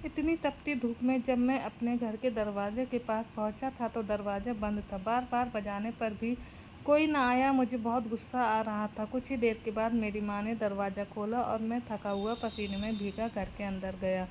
इतनी तपती धूप में जब मैं अपने घर के दरवाजे के पास पहुंचा था तो दरवाज़ा बंद था। बार बार बजाने पर भी कोई ना आया। मुझे बहुत गुस्सा आ रहा था। कुछ ही देर के बाद मेरी माँ ने दरवाज़ा खोला और मैं थका हुआ पसीने में भीगा घर के अंदर गया।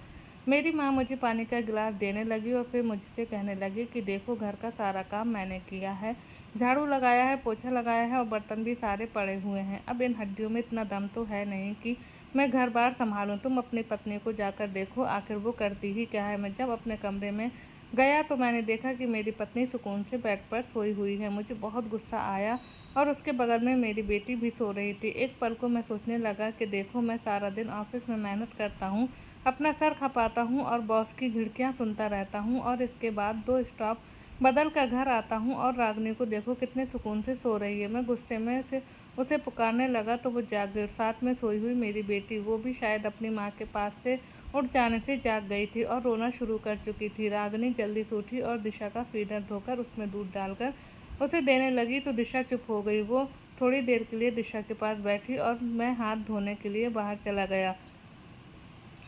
मेरी माँ मुझे पानी का गिलास देने लगी और फिर मुझसे कहने लगी कि देखो, घर का सारा काम मैंने किया है। झाड़ू लगाया है, पोछा लगाया है और बर्तन भी सारे पड़े हुए हैं। अब इन हड्डियों में इतना दम तो है नहीं कि मैं घर बार संभालूं। तुम अपनी पत्नी को जाकर देखो, आखिर वो करती ही क्या है। मैं जब अपने कमरे में गया तो मैंने देखा कि मेरी पत्नी सुकून से बेड पर सोई हुई है। मुझे बहुत गुस्सा आया और उसके बगल में मेरी बेटी भी सो रही थी। एक पल को मैं सोचने लगा कि देखो, मैं सारा दिन ऑफिस में मेहनत करता हूँ, अपना सर खपाता हूँ और बॉस की झिड़कियाँ सुनता रहता हूँ, और इसके बाद 2 स्टॉप बदल कर घर आता हूँ और रागनी को देखो कितने सुकून से सो रही है। मैं गुस्से में से उसे पुकारने लगा तो वो जाग गई। साथ में सोई हुई मेरी बेटी, वो भी शायद अपनी माँ के पास से उठ जाने से जाग गई थी और रोना शुरू कर चुकी थी। रागनी जल्दी से उठी और दिशा का फीडर धोकर उसमें दूध डालकर उसे देने लगी तो दिशा चुप हो गई। वो थोड़ी देर के लिए दिशा के पास बैठी और मैं हाथ धोने के लिए बाहर चला गया।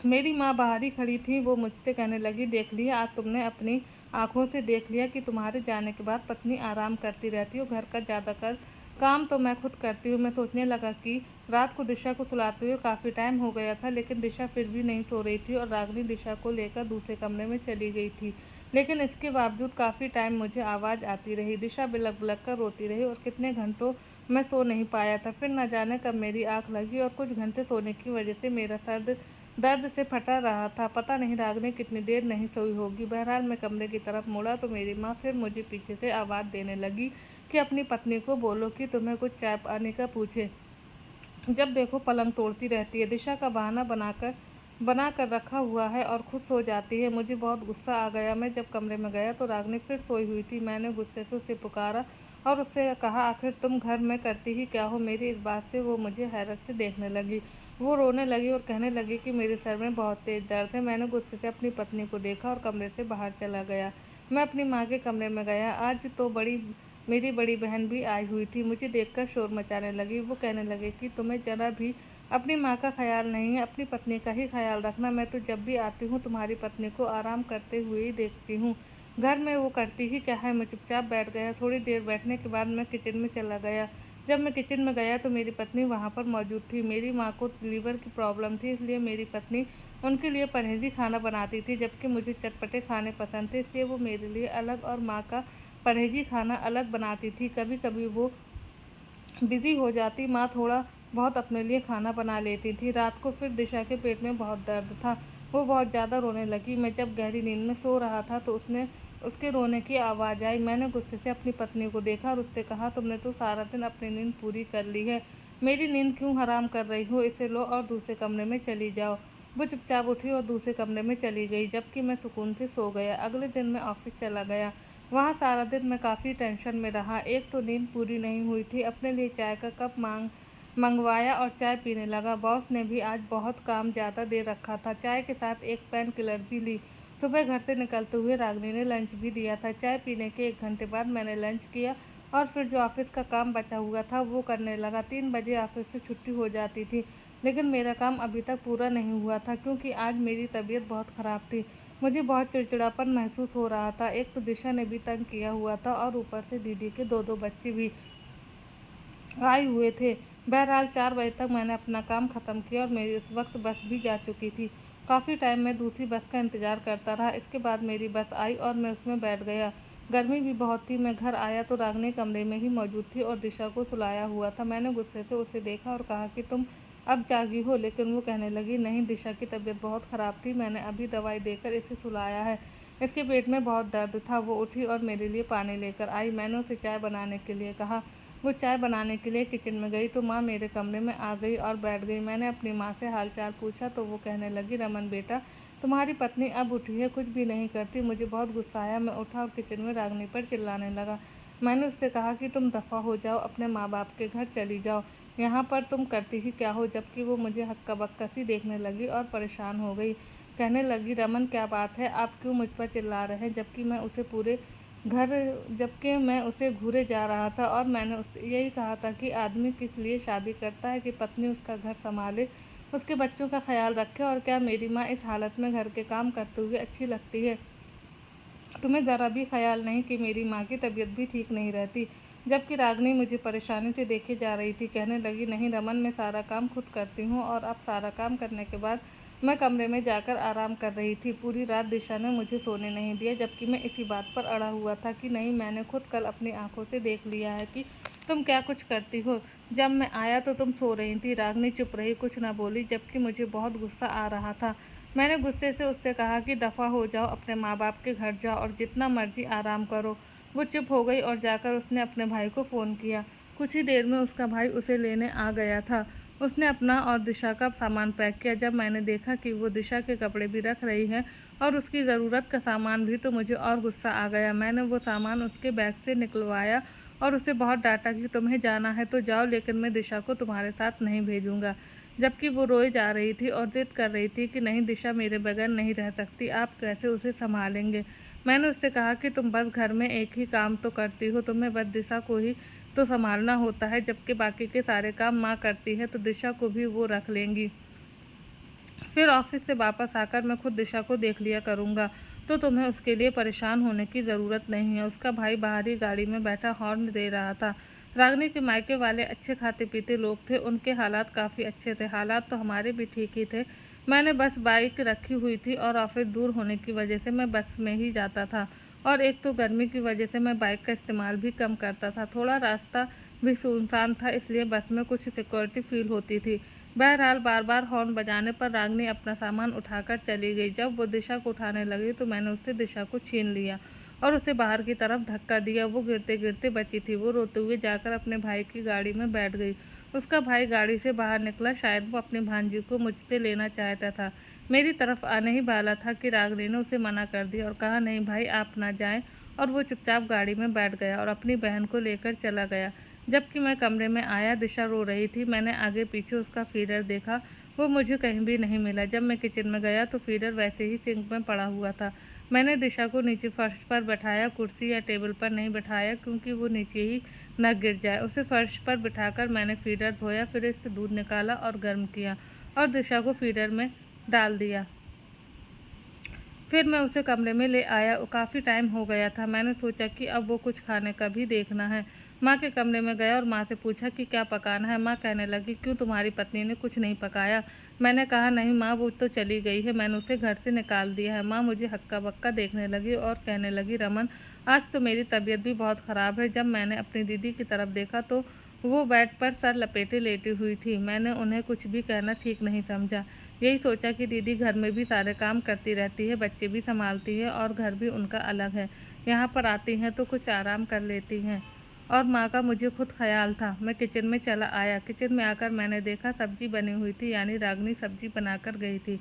मेरी माँ बाहर ही खड़ी थी। वो मुझसे कहने लगी, देख लिया, आज तुमने अपनी आंखों से देख लिया कि तुम्हारे जाने के बाद पत्नी आराम करती रहती हो। घर का ज़्यादातर काम तो मैं खुद करती हूँ। मैं सोचने लगा कि रात को दिशा को सुलाते हुए काफ़ी टाइम हो गया था, लेकिन दिशा फिर भी नहीं सो रही थी और रागनी दिशा को लेकर दूसरे कमरे में चली गई थी। लेकिन इसके बावजूद काफ़ी टाइम मुझे आवाज़ आती रही। दिशा बिलक बिलक कर रोती रही और कितने घंटों मैं सो नहीं पाया था। फिर न जाने कब मेरी आँख लगी और कुछ घंटे सोने की वजह से मेरा सर दर्द से फटा रहा था। पता नहीं रागनी कितनी देर नहीं सोई होगी। बहरहाल मैं कमरे की तरफ मुड़ा तो मेरी माँ फिर मुझे पीछे से आवाज़ देने लगी कि अपनी पत्नी को बोलो कि तुम्हें कुछ चाय पानी का पूछे। जब देखो पलंग तोड़ती रहती है, दिशा का बहाना बना कर रखा हुआ है और खुद सो जाती है। मुझे बहुत गुस्सा आ गया। मैं जब कमरे में गया तो रागनी फिर सोई हुई थी। मैंने गुस्से से उसे पुकारा और उससे कहा, आखिर तुम घर में करती ही क्या हो। मेरी इस बात से वो मुझे हैरत से देखने लगी। वो रोने लगी और कहने लगी कि मेरे सर में बहुत तेज दर्द है। मैंने गुस्से से अपनी पत्नी को देखा और कमरे से बाहर चला गया। मैं अपनी माँ के कमरे में गया। आज तो मेरी बड़ी बहन भी आई हुई थी। मुझे देखकर शोर मचाने लगी। वो कहने लगी कि तुम्हें जरा भी अपनी माँ का ख्याल नहीं है, अपनी पत्नी का ही ख्याल रखना। मैं तो जब भी आती हूँ तुम्हारी पत्नी को आराम करते हुए ही देखती हूँ। घर में वो करती ही क्या है। मैं चुपचाप बैठ गया। थोड़ी देर बैठने के बाद मैं किचन में चला गया। जब मैं किचन में गया तो मेरी पत्नी वहाँ पर मौजूद थी। मेरी माँ को लीवर की प्रॉब्लम थी, इसलिए मेरी पत्नी उनके लिए परहेजी खाना बनाती थी, जबकि मुझे चटपटे खाने पसंद थे, इसलिए वो मेरे लिए अलग और माँ का परहेजी खाना अलग बनाती थी। कभी कभी वो बिजी हो जाती, माँ थोड़ा बहुत अपने लिए खाना बना लेती थी। रात को फिर दिशा के पेट में बहुत दर्द था। वो बहुत ज़्यादा रोने लगी। मैं जब गहरी नींद में सो रहा था तो उसके रोने की आवाज़ आई। मैंने गुस्से से अपनी पत्नी को देखा और उससे कहा, तुमने तो सारा दिन अपनी नींद पूरी कर ली है, मेरी नींद क्यों हराम कर रही हो। इसे लो और दूसरे कमरे में चली जाओ। वो चुपचाप उठी और दूसरे कमरे में चली गई, जबकि मैं सुकून से सो गया। अगले दिन मैं ऑफिस चला गया। वहाँ सारा दिन मैं काफ़ी टेंशन में रहा। एक तो नींद पूरी नहीं हुई थी। अपने लिए चाय का कप मंगवाया और चाय पीने लगा। बॉस ने भी आज बहुत काम ज़्यादा दे रखा था। चाय के साथ एक पेन किलर भी ली। सुबह घर से निकलते हुए रागनी ने लंच भी दिया था। चाय पीने के 1 घंटे बाद मैंने लंच किया और फिर जो ऑफिस का काम बचा हुआ था वो करने लगा। 3 बजे ऑफिस से छुट्टी हो जाती थी, लेकिन मेरा काम अभी तक पूरा नहीं हुआ था क्योंकि आज मेरी तबीयत बहुत ख़राब थी। मुझे बहुत चिड़चिड़ापन महसूस हो रहा था। एक तो दिशा ने भी तंग किया हुआ था और ऊपर से दीदी के 2-2 बच्चे भी आए हुए थे। बहरहाल 4 बजे तक मैंने अपना काम ख़त्म किया और मेरी उस वक्त बस भी जा चुकी थी। काफ़ी टाइम मैं दूसरी बस का इंतज़ार करता रहा। इसके बाद मेरी बस आई और मैं उसमें बैठ गया। गर्मी भी बहुत थी। मैं घर आया तो रागनी कमरे में ही मौजूद थी और दिशा को सुलाया हुआ था। मैंने गुस्से से उसे देखा और कहा कि तुम अब जागी हो, लेकिन वो कहने लगी, नहीं, दिशा की तबीयत बहुत ख़राब थी, मैंने अभी दवाई देकर इसे सुलाया है, इसके पेट में बहुत दर्द था। वो उठी और मेरे लिए पानी लेकर आई। मैंने उसे चाय बनाने के लिए कहा। वो चाय बनाने के लिए किचन में गई तो माँ मेरे कमरे में आ गई और बैठ गई। मैंने अपनी माँ से हालचाल पूछा तो वो कहने लगी, रमन बेटा, तुम्हारी पत्नी अब उठी है, कुछ भी नहीं करती। मुझे बहुत गुस्सा आया। मैं उठा और किचन में रागनी पर चिल्लाने लगा। मैंने उससे कहा कि तुम दफ़ा हो जाओ, अपने माँ बाप के घर चली जाओ, यहाँ पर तुम करती ही क्या हो। जबकि वो मुझे हक्का बक्का सी देखने लगी और परेशान हो गई। कहने लगी, रमन क्या बात है, आप क्यों मुझ पर चिल्ला रहे हैं। घर जबकि मैं उसे घूरे जा रहा था और मैंने उससे यही कहा था कि आदमी किस लिए शादी करता है कि पत्नी उसका घर संभाले, उसके बच्चों का ख्याल रखे। और क्या मेरी माँ इस हालत में घर के काम करते हुए अच्छी लगती है? तुम्हें ज़रा भी ख्याल नहीं कि मेरी माँ की तबीयत भी ठीक नहीं रहती? जबकि रागिनी मुझे परेशानी से देखे जा रही थी, कहने लगी, नहीं रमन, मैं सारा काम खुद करती हूँ। और अब सारा काम करने के बाद मैं कमरे में जाकर आराम कर रही थी। पूरी रात दिशा ने मुझे सोने नहीं दिया, जबकि मैं इसी बात पर अड़ा हुआ था कि नहीं, मैंने खुद कल अपनी आंखों से देख लिया है कि तुम क्या कुछ करती हो। जब मैं आया तो तुम सो रही थी। रागिनी चुप रही, कुछ ना बोली, जबकि मुझे बहुत गुस्सा आ रहा था। मैंने गुस्से से उससे कहा कि दफ़ा हो जाओ, अपने माँ बाप के घर जाओ और जितना मर्जी आराम करो। वो चुप हो गई और जाकर उसने अपने भाई को फ़ोन किया। कुछ ही देर में उसका भाई उसे लेने आ गया था। उसने अपना और दिशा का सामान पैक किया। जब मैंने देखा कि वो दिशा के कपड़े भी रख रही है और उसकी ज़रूरत का सामान भी, तो मुझे और गुस्सा आ गया। मैंने वो सामान उसके बैग से निकलवाया और उसे बहुत डांटा कि तुम्हें जाना है तो जाओ, लेकिन मैं दिशा को तुम्हारे साथ नहीं भेजूँगा। जबकि वो रोई जा रही थी और ज़िद कर रही थी कि नहीं, दिशा मेरे बगैर नहीं रह सकती, आप कैसे उसे संभालेंगे। मैंने उससे कहा कि तुम बस घर में एक ही काम तो करती हो, तुम्हें बस दिशा को ही तो संभालना होता है, जबकि बाकी के सारे काम माँ करती है, तो दिशा को भी वो रख लेंगी। फिर ऑफिस से वापस आकर मैं खुद दिशा को देख लिया करूँगा, तो तुम्हें उसके लिए परेशान होने की ज़रूरत नहीं है। उसका भाई बाहरी गाड़ी में बैठा हॉर्न दे रहा था। रागिनी के मायके वाले अच्छे खाते पीते लोग थे, उनके हालात काफ़ी अच्छे थे। हालात तो हमारे भी ठीक ही थे। मैंने बस बाइक रखी हुई थी और ऑफिस दूर होने की वजह से मैं बस में ही जाता था, और एक तो गर्मी की वजह से मैं बाइक का इस्तेमाल भी कम करता था। थोड़ा रास्ता भी सुनसान था, इसलिए बस में कुछ सिक्योरिटी फील होती थी। बहरहाल बार बार हॉर्न बजाने पर रागिनी अपना सामान उठाकर चली गई। जब वो दिशा को उठाने लगी तो मैंने उससे दिशा को छीन लिया और उसे बाहर की तरफ धक्का दिया। वो गिरते गिरते बची थी। वो रोते हुए जाकर अपने भाई की गाड़ी में बैठ गई। उसका भाई गाड़ी से बाहर निकला, शायद वो अपनी भांजी को मुझसे लेना चाहता था। मेरी तरफ आने ही वाला था कि रागिनी ने उसे मना कर दिया और कहा, नहीं भाई, आप ना जाएं। और वो चुपचाप गाड़ी में बैठ गया और अपनी बहन को लेकर चला गया। जबकि मैं कमरे में आया, दिशा रो रही थी। मैंने आगे पीछे उसका फीडर देखा, वो मुझे कहीं भी नहीं मिला। जब मैं किचन में गया तो फीडर वैसे ही सिंक में पड़ा हुआ था। मैंने दिशा को नीचे फर्श पर बैठाया, कुर्सी या टेबल पर नहीं बैठाया क्योंकि वो नीचे ही न गिर जाए। उसे फर्श पर बिठाकर मैंने फीडर धोया, फिर इससे दूध निकाला और गर्म किया और दिशा को फीडर में डाल दिया। फिर मैं उसे कमरे में ले आया। काफ़ी टाइम हो गया था। मैंने सोचा कि अब वो कुछ खाने का भी देखना है। माँ के कमरे में गया और माँ से पूछा कि क्या पकाना है। माँ कहने लगी, क्यों, तुम्हारी पत्नी ने कुछ नहीं पकाया? मैंने कहा, नहीं माँ, वो तो चली गई है, मैंने उसे घर से निकाल दिया है। माँ मुझे हक्का बक्का देखने लगी और कहने लगी, रमन, आज तो मेरी तबीयत भी बहुत ख़राब है। जब मैंने अपनी दीदी की तरफ देखा तो वो बेड पर सर लपेटे लेटी हुई थी। मैंने उन्हें कुछ भी कहना ठीक नहीं समझा। यही सोचा कि दीदी घर में भी सारे काम करती रहती है, बच्चे भी संभालती है और घर भी उनका अलग है। यहाँ पर आती हैं तो कुछ आराम कर लेती हैं। और माँ का मुझे खुद ख्याल था। मैं किचन में चला आया। किचन में आकर मैंने देखा सब्जी बनी हुई थी, यानी रागिनी सब्जी बनाकर गई थी।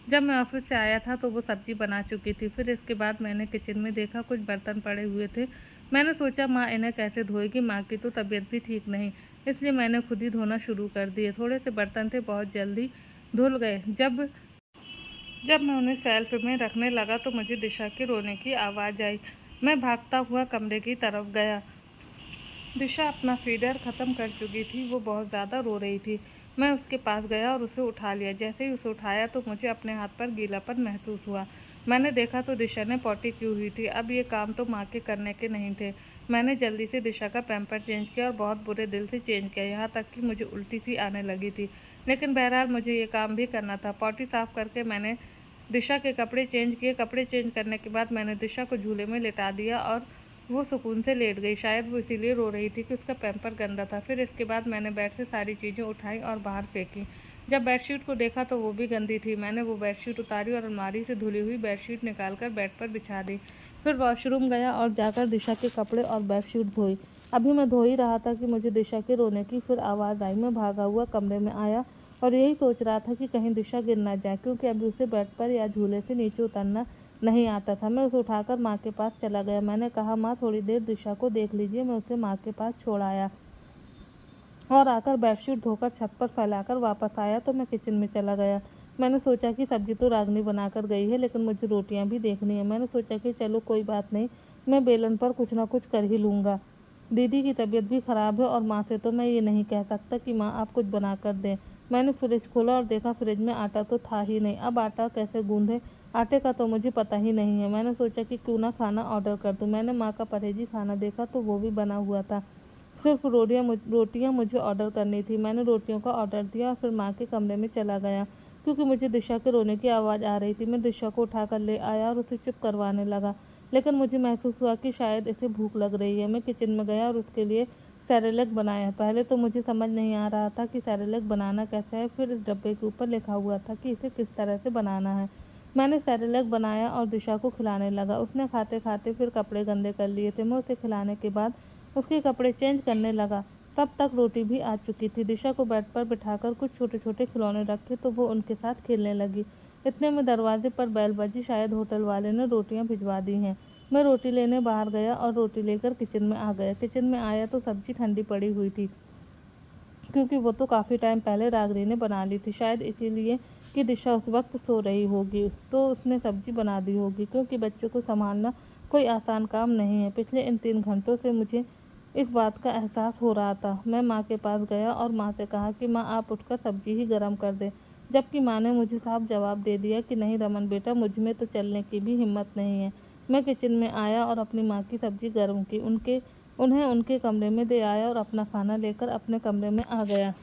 जब मैं ऑफिस से आया था तो वो सब्जी बना चुकी थी। फिर इसके बाद मैंने किचन में देखा कुछ बर्तन पड़े हुए थे। मैंने सोचा माँ इन्हें कैसे धोएगी, माँ की तो तबीयत भी ठीक नहीं, इसलिए मैंने खुद ही धोना शुरू कर दिए। थोड़े से बर्तन थे, बहुत जल्दी धुल गए। जब जब मैं उन्हें शेल्फ में रखने लगा तो मुझे दिशा के रोने की आवाज़ आई। मैं भागता हुआ कमरे की तरफ गया। दिशा अपना फीडर ख़त्म कर चुकी थी, वो बहुत ज़्यादा रो रही थी। मैं उसके पास गया और उसे उठा लिया। जैसे ही उसे उठाया तो मुझे अपने हाथ पर गीलापन महसूस हुआ। मैंने देखा तो दिशा ने पॉटी की हुई थी। अब ये काम तो माँ के करने के नहीं थे। मैंने जल्दी से दिशा का पैम्पर चेंज किया और बहुत बुरे दिल से चेंज किया, यहाँ तक कि मुझे उल्टी सी आने लगी थी। लेकिन बहरहाल मुझे ये काम भी करना था। पॉटी साफ़ करके मैंने दिशा के कपड़े चेंज किए। कपड़े चेंज करने के बाद मैंने दिशा को झूले में लेटा दिया और वो सुकून से लेट गई। शायद वो इसीलिए रो रही थी कि उसका पैम्पर गंदा था। फिर इसके बाद मैंने बेड से सारी चीज़ें उठाई और बाहर फेंकी। जब बेडशीट को देखा तो वो भी गंदी थी। मैंने वो बेडशीट उतारी और अलमारी से धुली हुई बेडशीट निकालकर बेड पर बिछा दी। फिर वॉशरूम गया और जाकर दिशा के कपड़े और बेडशीट धोई। अभी मैं धो ही रहा था कि मुझे दिशा के रोने की फिर आवाज़ आई। मैं भागा हुआ कमरे में आया और यही सोच रहा था कि कहीं दिशा गिर ना जाए, क्योंकि अभी उसे बेड पर या झूले से नीचे उतरना नहीं आता था। मैं उसे उठाकर माँ के पास चला गया। मैंने कहा, माँ थोड़ी देर दिशा को देख लीजिए। मैं उसे माँ के पास छोड़ आया और आकर बेडशीट धोकर छत पर फैलाकर वापस आया तो मैं किचन में चला गया। मैंने सोचा कि सब्जी तो रागिनी बनाकर गई है, लेकिन मुझे रोटियां भी देखनी है। मैंने सोचा कि चलो कोई बात नहीं, मैं बेलन पर कुछ ना कुछ कर ही लूँगा। दीदी की तबीयत भी ख़राब है और माँ से तो मैं ये नहीं कह सकता कि माँ आप कुछ बना कर दें। मैंने फ्रिज खोला और देखा फ्रिज में आटा तो था ही नहीं। अब आटा कैसे गूंधे, आटे का तो मुझे पता ही नहीं है। मैंने सोचा कि क्यों ना खाना ऑर्डर कर दूं। मैंने माँ का परहेजी खाना देखा तो वो भी बना हुआ था। सिर्फ रोटियाँ मुझे ऑर्डर करनी थी। मैंने रोटियों का ऑर्डर दिया और फिर माँ के कमरे में चला गया क्योंकि मुझे दिशा के रोने की आवाज़ आ रही थी। मैं दिशा को उठाकर ले आया और उसे चुप करवाने लगा, लेकिन मुझे महसूस हुआ कि शायद इसे भूख लग रही है। मैं किचन में गया और उसके लिए सेरेलैक बनाया। पहले तो मुझे समझ नहीं आ रहा था कि सेरेलैक बनाना कैसा है। फिर इस डब्बे के ऊपर लिखा हुआ था कि इसे किस तरह से बनाना है। मैंने सेरेलैक बनाया और दिशा को खिलाने लगा। उसने खाते खाते फिर कपड़े गंदे कर लिए थे। मैं उसे खिलाने के बाद उसके कपड़े चेंज करने लगा। तब तक रोटी भी आ चुकी थी। दिशा को बेड पर बिठाकर कुछ छोटे छोटे खिलौने रखे तो वो उनके साथ खेलने लगी। इतने में दरवाजे पर बेल बजी। शायद होटल वाले ने रोटियां भिजवा दी हैं। मैं रोटी लेने बाहर गया और रोटी लेकर किचन में आ गया। किचन में आया तो सब्जी ठंडी पड़ी हुई थी क्योंकि वो तो काफ़ी टाइम पहले रागनी ने बना ली थी। शायद इसीलिए कि दिशा उस वक्त सो रही होगी तो उसने सब्जी बना दी होगी, क्योंकि बच्चों को संभालना कोई आसान काम नहीं है। पिछले इन 3 घंटों से मुझे इस बात का एहसास हो रहा था। मैं माँ के पास गया और माँ से कहा कि माँ आप उठकर सब्जी ही गर्म कर दे, जबकि माँ ने मुझे साफ जवाब दे दिया कि नहीं रमन बेटा, मुझ में तो चलने की भी हिम्मत नहीं है। मैं किचन में आया और अपनी माँ की सब्जी गर्म की, उन्हें उनके कमरे में दे आया और अपना खाना लेकर अपने कमरे में आ गया।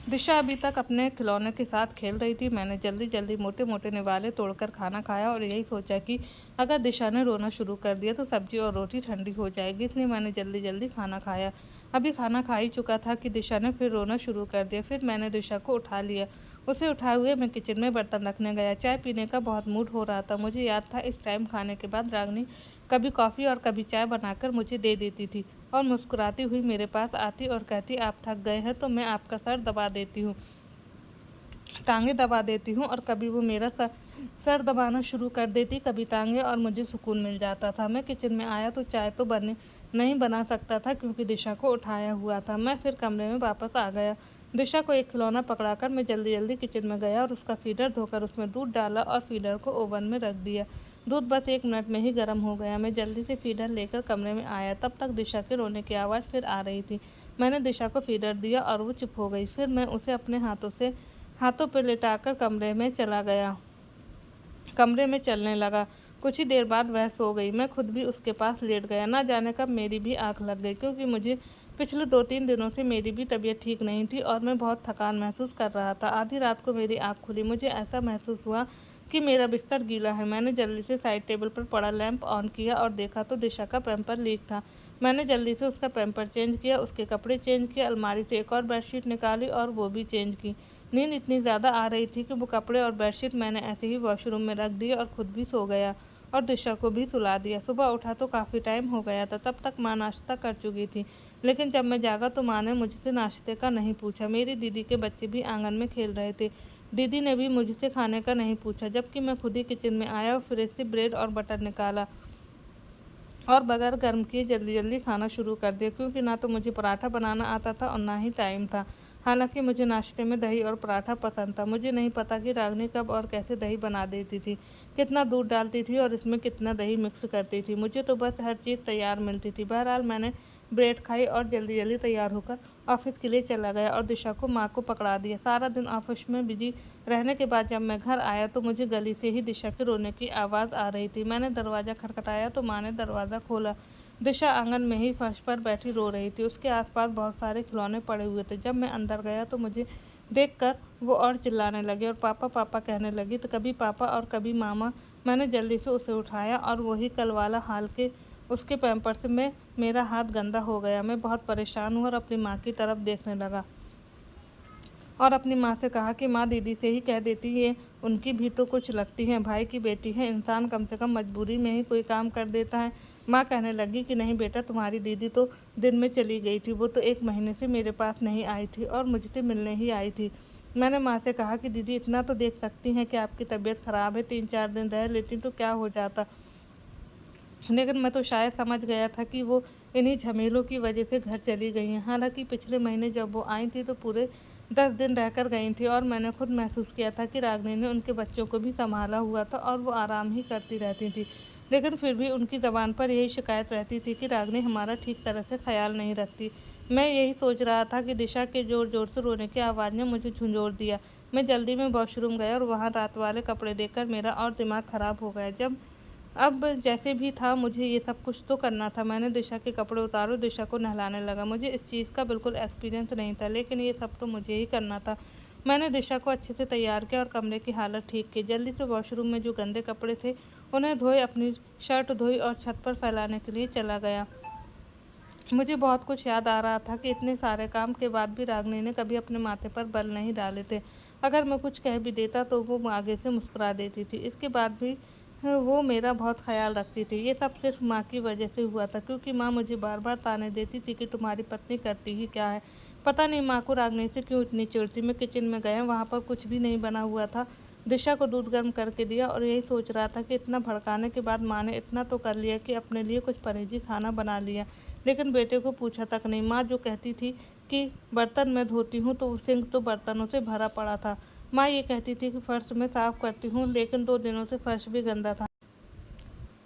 दिशा अभी तक अपने खिलौने के साथ खेल रही थी। मैंने जल्दी जल्दी मोटे मोटे निवाले तोड़कर खाना खाया और यही सोचा कि अगर दिशा ने रोना शुरू कर दिया तो सब्जी और रोटी ठंडी हो जाएगी, इसलिए मैंने जल्दी जल्दी खाना खाया। अभी खाना खा ही चुका था कि दिशा ने फिर रोना शुरू कर दिया। फिर मैंने दिशा को उठा लिया। उसे उठाए हुए मैं किचन में बर्तन रखने गया। चाय पीने का बहुत मूड हो रहा था। मुझे याद था इस टाइम खाने के बाद रागनी कभी कॉफ़ी और कभी चाय बनाकर मुझे दे देती थी और मुस्कुराती हुई मेरे पास आती और कहती आप थक गए हैं तो मैं आपका सर दबा देती हूँ, टांगे दबा देती हूँ। और कभी वो मेरा सर दबाना शुरू कर देती, कभी टांगे, और मुझे सुकून मिल जाता था। मैं किचन में आया तो चाय तो नहीं बना सकता था क्योंकि दिशा को उठाया हुआ था। मैं फिर कमरे में वापस आ गया। दिशा को एक खिलौना पकड़ाकर मैं जल्दी जल्दी किचन में गया और उसका फीडर धोकर उसमें दूध डाला और फीडर को ओवन में रख दिया। दूध बस 1 मिनट में ही गर्म हो गया। मैं जल्दी से फीडर लेकर कमरे में आया। तब तक दिशा के रोने की आवाज़ फिर आ रही थी। मैंने दिशा को फीडर दिया और वो चुप हो गई। फिर मैं उसे अपने हाथों पर लेटाकर कमरे में चलने लगा। कुछ ही देर बाद वह सो गई। मैं खुद भी उसके पास लेट गया। ना जाने कब मेरी भी आंख लग गई, क्योंकि मुझे पिछले 2-3 दिनों से मेरी भी तबीयत ठीक नहीं थी और मैं बहुत थकान महसूस कर रहा था। आधी रात को मेरी आंख खुली। मुझे ऐसा महसूस हुआ कि मेरा बिस्तर गीला है। मैंने जल्दी से साइड टेबल पर पड़ा लैंप ऑन किया और देखा तो दिशा का पैम्पर लीक था। मैंने जल्दी से उसका पैम्पर चेंज किया, उसके कपड़े चेंज किए, अलमारी से एक और बेडशीट निकाली और वो भी चेंज की। नींद इतनी ज़्यादा आ रही थी कि वो कपड़े और बेडशीट मैंने ऐसे ही वॉशरूम में रख दिए और खुद भी सो गया और दिशा को भी सुला दिया। सुबह उठा तो काफ़ी टाइम हो गया था। तब तक माँ नाश्ता कर चुकी थी, लेकिन जब मैं जागा तो माँ ने मुझसे नाश्ते का नहीं पूछा। मेरी दीदी के बच्चे भी आंगन में खेल रहे थे। दीदी ने भी मुझसे खाने का नहीं पूछा, जबकि मैं खुद ही किचन में आया और फ्रिज से ब्रेड और बटर निकाला और बगैर गर्म किए जल्दी जल्दी खाना शुरू कर दिया, क्योंकि ना तो मुझे पराठा बनाना आता था और ना ही टाइम था। हालांकि मुझे नाश्ते में दही और पराठा पसंद था। मुझे नहीं पता कि रागनी कब और कैसे दही बना देती थी, कितना दूध डालती थी और इसमें कितना दही मिक्स करती थी। मुझे तो बस हर चीज़ तैयार मिलती थी। बहरहाल मैंने ब्रेड खाई और जल्दी जल्दी तैयार होकर ऑफिस के लिए चला गया और दिशा को माँ को पकड़ा दिया। सारा दिन ऑफिस में बिजी रहने के बाद जब मैं घर आया तो मुझे गली से ही दिशा के रोने की आवाज़ आ रही थी। मैंने दरवाज़ा खटखटाया तो माँ ने दरवाज़ा खोला। दिशा आंगन में ही फर्श पर बैठी रो रही थी। उसके आसपास बहुत सारे खिलौने पड़े हुए थे। जब मैं अंदर गया तो मुझे देखकर वो और चिल्लाने लगी और पापा पापा कहने लगी, तो कभी पापा और कभी मामा। मैंने जल्दी से उसे उठाया और वही कल वाला हाल के उसके पैम्पर्स में मेरा हाथ गंदा हो गया। मैं बहुत परेशान हुआ और अपनी माँ की तरफ देखने लगा और अपनी माँ से कहा कि माँ दीदी से ही कह देती है, उनकी भी तो कुछ लगती है, भाई की बेटी है, इंसान कम से कम मजबूरी में ही कोई काम कर देता है। माँ कहने लगी कि नहीं बेटा, तुम्हारी दीदी तो दिन में चली गई थी, वो तो 1 महीने से मेरे पास नहीं आई थी और मुझसे मिलने ही आई थी। मैंने माँ से कहा कि दीदी इतना तो देख सकती हैं कि आपकी तबीयत ख़राब है, 3-4 दिन रह लेती तो क्या हो जाता। लेकिन मैं तो शायद समझ गया था कि वो इन्हीं झमेलों की वजह से घर चली गई हैं। हालांकि पिछले महीने जब वो आई थी तो पूरे 10 दिन रहकर गई थी और मैंने खुद महसूस किया था कि रागनी ने उनके बच्चों को भी संभाला हुआ था और वो आराम ही करती रहती थी। लेकिन फिर भी उनकी ज़बान पर यही शिकायत रहती थी कि रागनी हमारा ठीक तरह से ख्याल नहीं रखती। मैं यही सोच रहा था कि दिशा के ज़ोर-ज़ोर से रोने की आवाज़ ने मुझे झंझोर दिया। मैं जल्दी में वॉशरूम गया और वहाँ रात वाले कपड़े देखकर मेरा और दिमाग ख़राब हो गया। अब जैसे भी था मुझे ये सब कुछ तो करना था। मैंने दिशा के कपड़े उतारे और दिशा को नहलाने लगा। मुझे इस चीज़ का बिल्कुल एक्सपीरियंस नहीं था, लेकिन ये सब तो मुझे ही करना था। मैंने दिशा को अच्छे से तैयार किया और कमरे की हालत ठीक की। जल्दी से वॉशरूम में जो गंदे कपड़े थे उन्हें धोए, अपनी शर्ट धोई और छत पर फैलाने के लिए चला गया। मुझे बहुत कुछ याद आ रहा था कि इतने सारे काम के बाद भी रागिनी ने कभी अपने माथे पर बल नहीं डाले थे। अगर मैं कुछ कह भी देता तो वो आगे से मुस्कुरा देती थी। इसके बाद भी वो मेरा बहुत ख्याल रखती थी। ये सब सिर्फ माँ की वजह से हुआ था, क्योंकि माँ मुझे बार बार ताने देती थी कि तुम्हारी पत्नी करती ही क्या है। पता नहीं माँ को रागिनी से क्यों इतनी चिढ़ थी। मैं किचन में गया, वहाँ पर कुछ भी नहीं बना हुआ था। दिशा को दूध गर्म करके दिया और यही सोच रहा था कि इतना भड़काने के बाद माँ ने इतना तो कर लिया कि अपने लिए कुछ परहेजी खाना बना लिया, लेकिन बेटे को पूछा तक नहीं। माँ जो कहती थी कि बर्तन मैं धोती हूँ तो सिंक तो बर्तनों से भरा पड़ा था। माँ ये कहती थी कि फर्श में साफ करती हूँ, लेकिन 2 दिनों से फर्श भी गंदा था।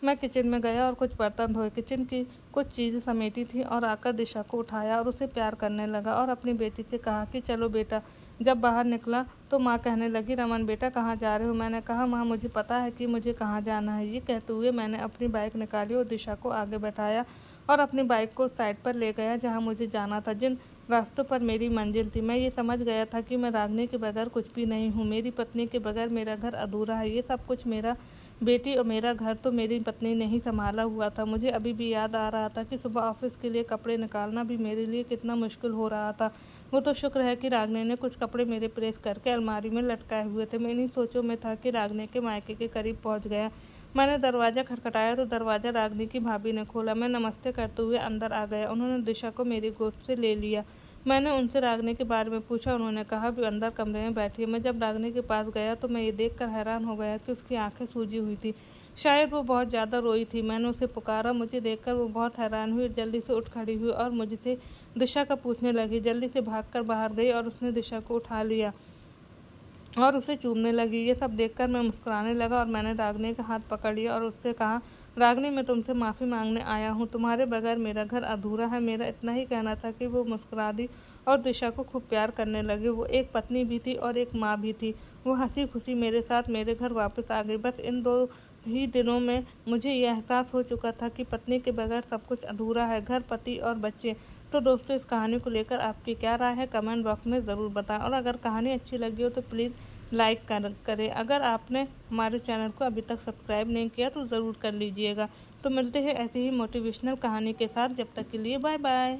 मैं किचन में गया और कुछ बर्तन धोए, किचन की कुछ चीज़ें समेटी थी और आकर दिशा को उठाया और उसे प्यार करने लगा और अपनी बेटी से कहा कि चलो बेटा। जब बाहर निकला तो माँ कहने लगी, रमन बेटा कहाँ जा रहे हो? मैंने कहा, माँ मुझे पता है कि मुझे कहाँ जाना है। ये कहते हुए मैंने अपनी बाइक निकाली और दिशा को आगे बैठाया और अपनी बाइक को साइड पर ले गया जहाँ मुझे जाना था, जिन रास्तों पर मेरी मंजिल थी। मैं ये समझ गया था कि मैं रागिनी के बगैर कुछ भी नहीं हूँ। मेरी पत्नी के बगैर मेरा घर अधूरा है। ये सब कुछ मेरा बेटी और मेरा घर तो मेरी पत्नी ने ही संभाला हुआ था। मुझे अभी भी याद आ रहा था कि सुबह ऑफिस के लिए कपड़े निकालना भी मेरे लिए कितना मुश्किल हो रहा था। वो तो शुक्र है कि रागिनी ने कुछ कपड़े मेरे प्रेस करके अलमारी में लटकाए हुए थे। मैं इन्हीं सोचों में था कि रागिनी के मायके के करीब पहुंच गया। मैंने दरवाज़ा खटखटाया तो दरवाज़ा रागिनी की भाभी ने खोला। मैं नमस्ते करते हुए अंदर आ गया। उन्होंने दिशा को मेरी गोद से ले लिया। मैंने उनसे रागिनी के बारे में पूछा। उन्होंने कहा भी अंदर कमरे में बैठी है। मैं जब रागिनी के पास गया तो मैं ये देखकर हैरान हो गया कि उसकी आंखें सूजी हुई थी। शायद वो बहुत ज़्यादा रोई थी। मैंने उसे पुकारा। मुझे देखकर वो बहुत हैरान हुई, जल्दी से उठ खड़ी हुई और मुझसे दिशा का पूछने लगी। जल्दी से भागकर बाहर गई और उसने दिशा को उठा लिया और उसे चूमने लगी। ये सब देखकर मैं मुस्कुराने लगा और मैंने रागिनी का हाथ पकड़ लिया और उससे कहा, रागिनी मैं तुमसे माफ़ी मांगने आया हूँ। तुम्हारे बगैर मेरा घर अधूरा है। मेरा इतना ही कहना था कि वो मुस्कुरा दी और दिशा को खूब प्यार करने लगी। वो एक पत्नी भी थी और एक माँ भी थी। वो हंसी खुशी मेरे साथ मेरे घर वापस आ गई। बस इन 2 ही दिनों में मुझे यह एहसास हो चुका था कि पत्नी के बगैर सब कुछ अधूरा है, घर, पति और बच्चे। तो दोस्तों, इस कहानी को लेकर आपकी क्या राय है कमेंट बॉक्स में ज़रूर बताएं और अगर कहानी अच्छी लगी हो तो प्लीज़ लाइक करें। अगर आपने हमारे चैनल को अभी तक सब्सक्राइब नहीं किया तो ज़रूर कर लीजिएगा। तो मिलते हैं ऐसी ही मोटिवेशनल कहानी के साथ। जब तक के लिए बाय बाय।